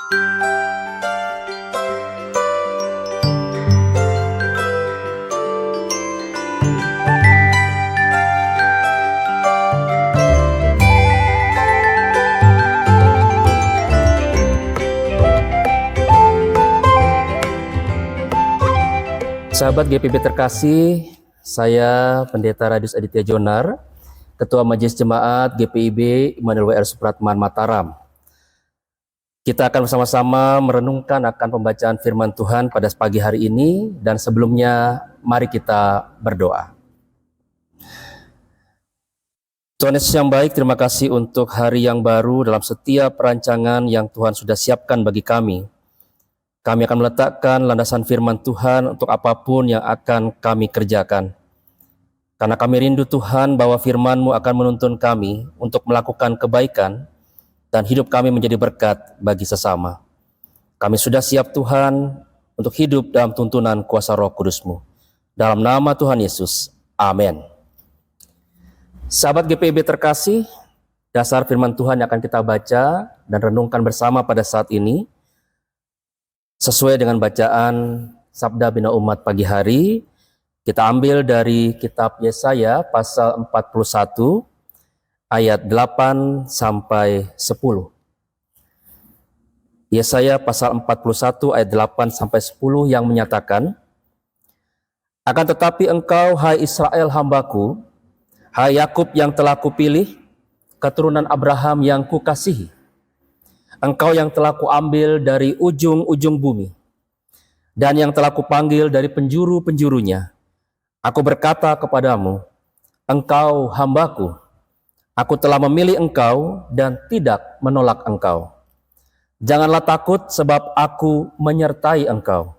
Sahabat GPIB terkasih, saya Pendeta Radius Aditya Jonar, Ketua Majelis Jemaat GPIB Immanuel WR Supratman Mataram. Kita akan bersama-sama merenungkan akan pembacaan firman Tuhan pada pagi hari ini, dan sebelumnya mari kita berdoa. Tuhan Yesus yang baik, terima kasih untuk hari yang baru dalam setiap perancangan yang Tuhan sudah siapkan bagi kami. Kami akan meletakkan landasan firman Tuhan untuk apapun yang akan kami kerjakan. Karena kami rindu Tuhan bahwa firman-Mu akan menuntun kami untuk melakukan kebaikan dan hidup kami menjadi berkat bagi sesama. Kami sudah siap Tuhan untuk hidup dalam tuntunan kuasa Roh Kudus-Mu. Dalam nama Tuhan Yesus, amin. Sahabat GPIB terkasih, dasar firman Tuhan yang akan kita baca dan renungkan bersama pada saat ini sesuai dengan bacaan Sabda Bina Umat pagi hari, kita ambil dari kitab Yesaya pasal 41 ayat 8 sampai 10. Yesaya pasal 41 ayat 8 sampai 10 yang menyatakan, "Akan tetapi engkau, hai Israel hambaku, hai Yakub yang telah kupilih, keturunan Abraham yang kukasihi, engkau yang telah kuambil dari ujung-ujung bumi, dan yang telah kupanggil dari penjuru-penjurunya. Aku berkata kepadamu, engkau hambaku, aku telah memilih engkau dan tidak menolak engkau. Janganlah takut sebab aku menyertai engkau.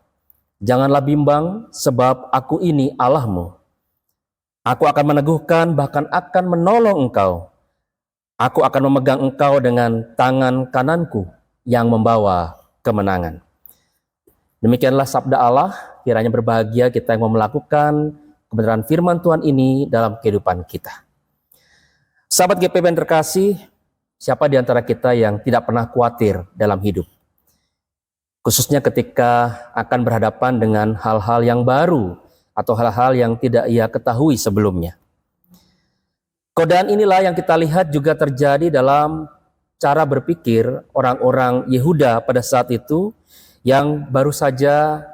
Janganlah bimbang sebab aku ini Allahmu. Aku akan meneguhkan bahkan akan menolong engkau. Aku akan memegang engkau dengan tangan kananku yang membawa kemenangan." Demikianlah sabda Allah, kiranya berbahagia kita yang mau melakukan kebenaran firman Tuhan ini dalam kehidupan kita. Sahabat GPIB yang terkasih, siapa di antara kita yang tidak pernah khawatir dalam hidup? Khususnya ketika akan berhadapan dengan hal-hal yang baru atau hal-hal yang tidak ia ketahui sebelumnya. Godaan inilah yang kita lihat juga terjadi dalam cara berpikir orang-orang Yehuda pada saat itu yang baru saja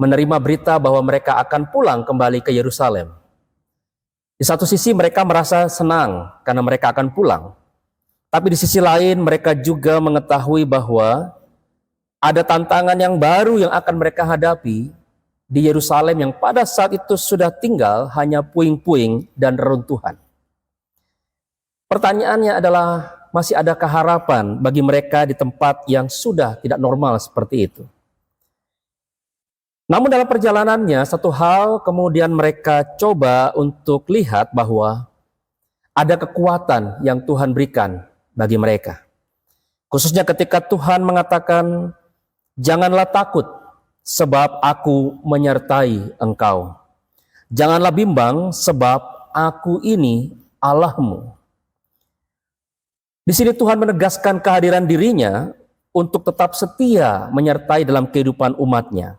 menerima berita bahwa mereka akan pulang kembali ke Yerusalem. Di satu sisi mereka merasa senang karena mereka akan pulang. Tapi di sisi lain mereka juga mengetahui bahwa ada tantangan yang baru yang akan mereka hadapi di Yerusalem yang pada saat itu sudah tinggal hanya puing-puing dan reruntuhan. Pertanyaannya adalah, masih adakah harapan bagi mereka di tempat yang sudah tidak normal seperti itu? Namun dalam perjalanannya, satu hal kemudian mereka coba untuk lihat bahwa ada kekuatan yang Tuhan berikan bagi mereka. Khususnya ketika Tuhan mengatakan, "Janganlah takut, sebab aku menyertai engkau. Janganlah bimbang, sebab aku ini Allahmu." Di sini Tuhan menegaskan kehadiran dirinya untuk tetap setia menyertai dalam kehidupan umatnya.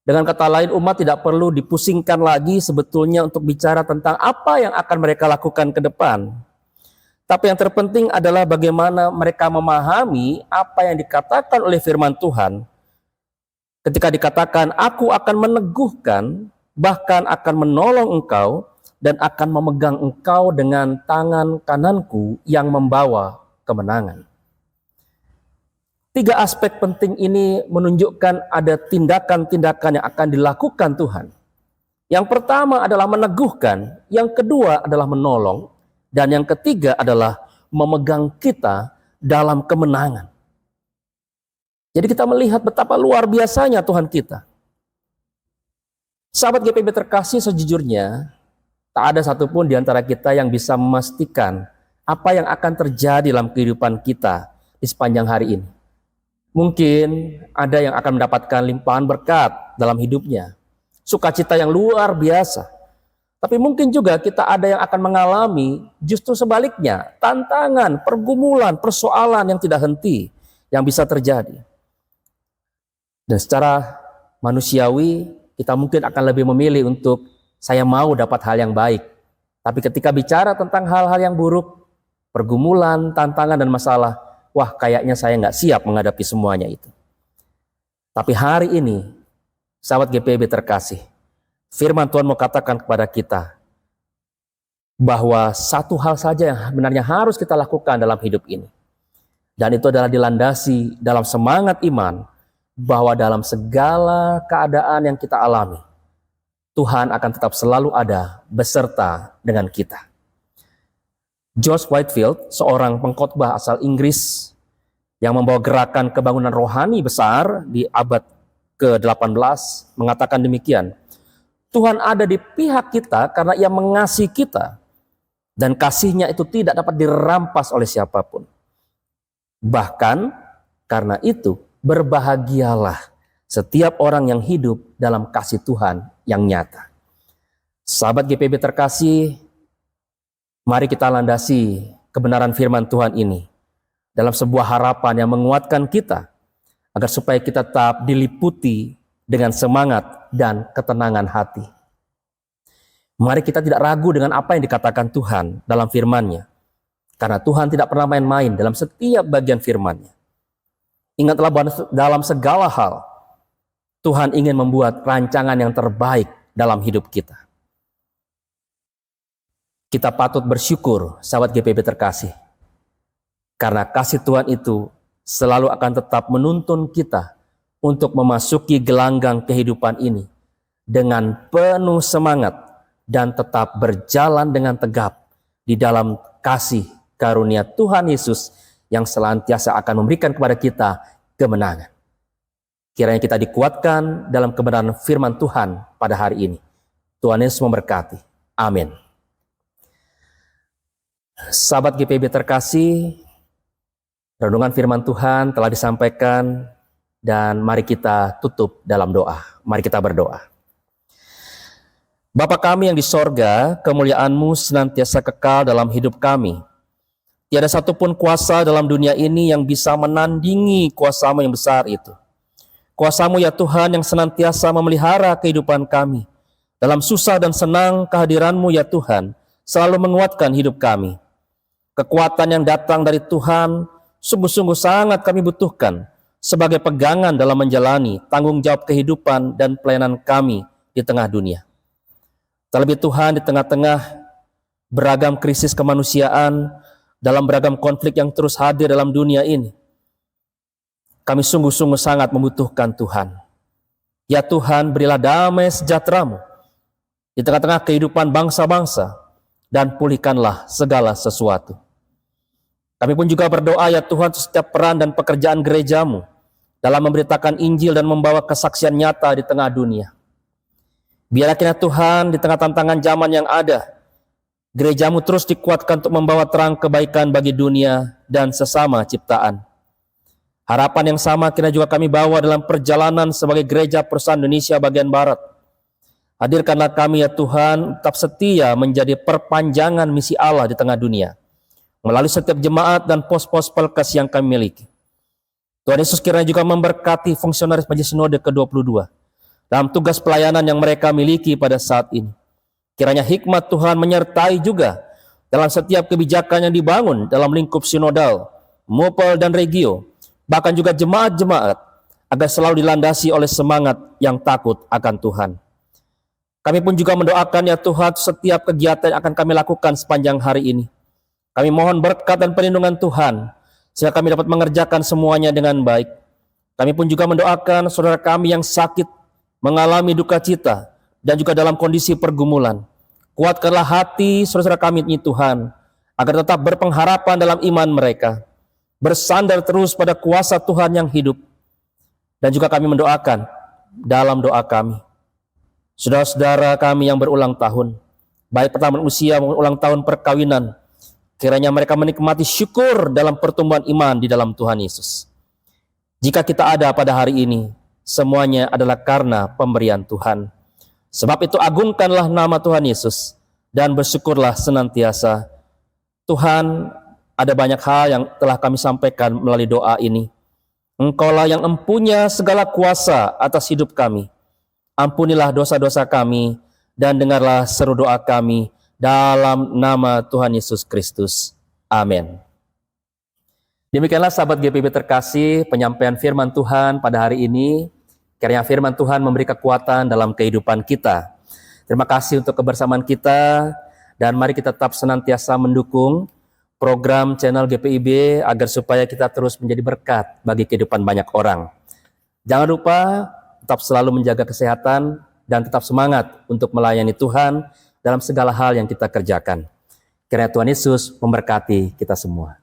Dengan kata lain, umat tidak perlu dipusingkan lagi sebetulnya untuk bicara tentang apa yang akan mereka lakukan ke depan. Tapi yang terpenting adalah bagaimana mereka memahami apa yang dikatakan oleh firman Tuhan. Ketika dikatakan, "Aku akan meneguhkan, bahkan akan menolong engkau, dan akan memegang engkau dengan tangan kananku yang membawa kemenangan." Tiga aspek penting ini menunjukkan ada tindakan-tindakan yang akan dilakukan Tuhan. Yang pertama adalah meneguhkan, yang kedua adalah menolong, dan yang ketiga adalah memegang kita dalam kemenangan. Jadi kita melihat betapa luar biasanya Tuhan kita. Sahabat GPIB terkasih, sejujurnya tak ada satupun di antara kita yang bisa memastikan apa yang akan terjadi dalam kehidupan kita di sepanjang hari ini. Mungkin ada yang akan mendapatkan limpahan berkat dalam hidupnya, sukacita yang luar biasa. Tapi mungkin juga kita ada yang akan mengalami justru sebaliknya, tantangan, pergumulan, persoalan yang tidak henti, yang bisa terjadi. Dan secara manusiawi, kita mungkin akan lebih memilih untuk saya mau dapat hal yang baik. Tapi ketika bicara tentang hal-hal yang buruk, pergumulan, tantangan, dan masalah, wah kayaknya saya nggak siap menghadapi semuanya itu. Tapi hari ini, sahabat GPIB terkasih, firman Tuhan mau katakan kepada kita, bahwa satu hal saja yang sebenarnya harus kita lakukan dalam hidup ini. Dan itu adalah dilandasi dalam semangat iman, bahwa dalam segala keadaan yang kita alami, Tuhan akan tetap selalu ada beserta dengan kita. George Whitefield, seorang pengkhotbah asal Inggris yang membawa gerakan kebangunan rohani besar di abad ke-18, mengatakan demikian, Tuhan ada di pihak kita karena Ia mengasihi kita, dan kasih-Nya itu tidak dapat dirampas oleh siapapun. Bahkan karena itu, berbahagialah setiap orang yang hidup dalam kasih Tuhan yang nyata. Sahabat GPIB terkasih, mari kita landasi kebenaran firman Tuhan ini dalam sebuah harapan yang menguatkan kita, agar supaya kita tetap diliputi dengan semangat dan ketenangan hati. Mari kita tidak ragu dengan apa yang dikatakan Tuhan dalam firman-Nya, karena Tuhan tidak pernah main-main dalam setiap bagian firman-Nya. Ingatlah bahwa dalam segala hal, Tuhan ingin membuat rancangan yang terbaik dalam hidup kita. Kita patut bersyukur, sahabat GPIB terkasih, karena kasih Tuhan itu selalu akan tetap menuntun kita untuk memasuki gelanggang kehidupan ini dengan penuh semangat dan tetap berjalan dengan tegap di dalam kasih karunia Tuhan Yesus yang senantiasa akan memberikan kepada kita kemenangan. Kiranya kita dikuatkan dalam kebenaran firman Tuhan pada hari ini. Tuhan Yesus memberkati. Amin. Sahabat GPIB terkasih, renungan firman Tuhan telah disampaikan dan mari kita tutup dalam doa. Mari kita berdoa. Bapa kami yang di sorga, kemuliaan-Mu senantiasa kekal dalam hidup kami. Tiada satupun kuasa dalam dunia ini yang bisa menandingi kuasa-Mu yang besar itu. Kuasa-Mu ya Tuhan yang senantiasa memelihara kehidupan kami. Dalam susah dan senang kehadiran-Mu ya Tuhan selalu menguatkan hidup kami. Kekuatan yang datang dari Tuhan sungguh-sungguh sangat kami butuhkan sebagai pegangan dalam menjalani tanggung jawab kehidupan dan pelayanan kami di tengah dunia. Terlebih Tuhan di tengah-tengah beragam krisis kemanusiaan, dalam beragam konflik yang terus hadir dalam dunia ini, kami sungguh-sungguh sangat membutuhkan Tuhan. Ya Tuhan, berilah damai sejahtera-Mu di tengah-tengah kehidupan bangsa-bangsa dan pulihkanlah segala sesuatu. Kami pun juga berdoa ya Tuhan setiap peran dan pekerjaan gereja-Mu dalam memberitakan Injil dan membawa kesaksian nyata di tengah dunia. Biarlah kiranya Tuhan di tengah tantangan zaman yang ada, gereja-Mu terus dikuatkan untuk membawa terang kebaikan bagi dunia dan sesama ciptaan. Harapan yang sama kiranya juga kami bawa dalam perjalanan sebagai gereja Perusahaan Indonesia bagian Barat. Hadirkanlah kami ya Tuhan tetap setia menjadi perpanjangan misi Allah di tengah dunia, melalui setiap jemaat dan pos-pos pelkes yang kami miliki. Tuhan Yesus kiranya juga memberkati fungsionaris Majelis Sinode ke-22 dalam tugas pelayanan yang mereka miliki pada saat ini. Kiranya hikmat Tuhan menyertai juga dalam setiap kebijakan yang dibangun dalam lingkup sinodal, mupel dan regio, bahkan juga jemaat-jemaat, agar selalu dilandasi oleh semangat yang takut akan Tuhan. Kami pun juga mendoakan ya Tuhan setiap kegiatan yang akan kami lakukan sepanjang hari ini. Kami mohon berkat dan perlindungan Tuhan, sehingga kami dapat mengerjakan semuanya dengan baik. Kami pun juga mendoakan saudara kami yang sakit, mengalami duka cita, dan juga dalam kondisi pergumulan. Kuatkanlah hati saudara kami ini Tuhan, agar tetap berpengharapan dalam iman mereka, bersandar terus pada kuasa Tuhan yang hidup. Dan juga kami mendoakan dalam doa kami, saudara-saudara kami yang berulang tahun, baik pertambahan usia maupun ulang tahun perkawinan, kiranya mereka menikmati syukur dalam pertumbuhan iman di dalam Tuhan Yesus. Jika kita ada pada hari ini, semuanya adalah karena pemberian Tuhan. Sebab itu agungkanlah nama Tuhan Yesus dan bersyukurlah senantiasa. Tuhan, ada banyak hal yang telah kami sampaikan melalui doa ini. Engkaulah yang empunya segala kuasa atas hidup kami. Ampunilah dosa-dosa kami, dan dengarlah seru doa kami dalam nama Tuhan Yesus Kristus. Amin. Demikianlah sahabat GPIB terkasih, penyampaian firman Tuhan pada hari ini. Kiranya firman Tuhan memberi kekuatan dalam kehidupan kita. Terima kasih untuk kebersamaan kita, dan mari kita tetap senantiasa mendukung program channel GPIB agar supaya kita terus menjadi berkat bagi kehidupan banyak orang. Jangan lupa tetap selalu menjaga kesehatan dan tetap semangat untuk melayani Tuhan dalam segala hal yang kita kerjakan. Kiranya Tuhan Yesus memberkati kita semua.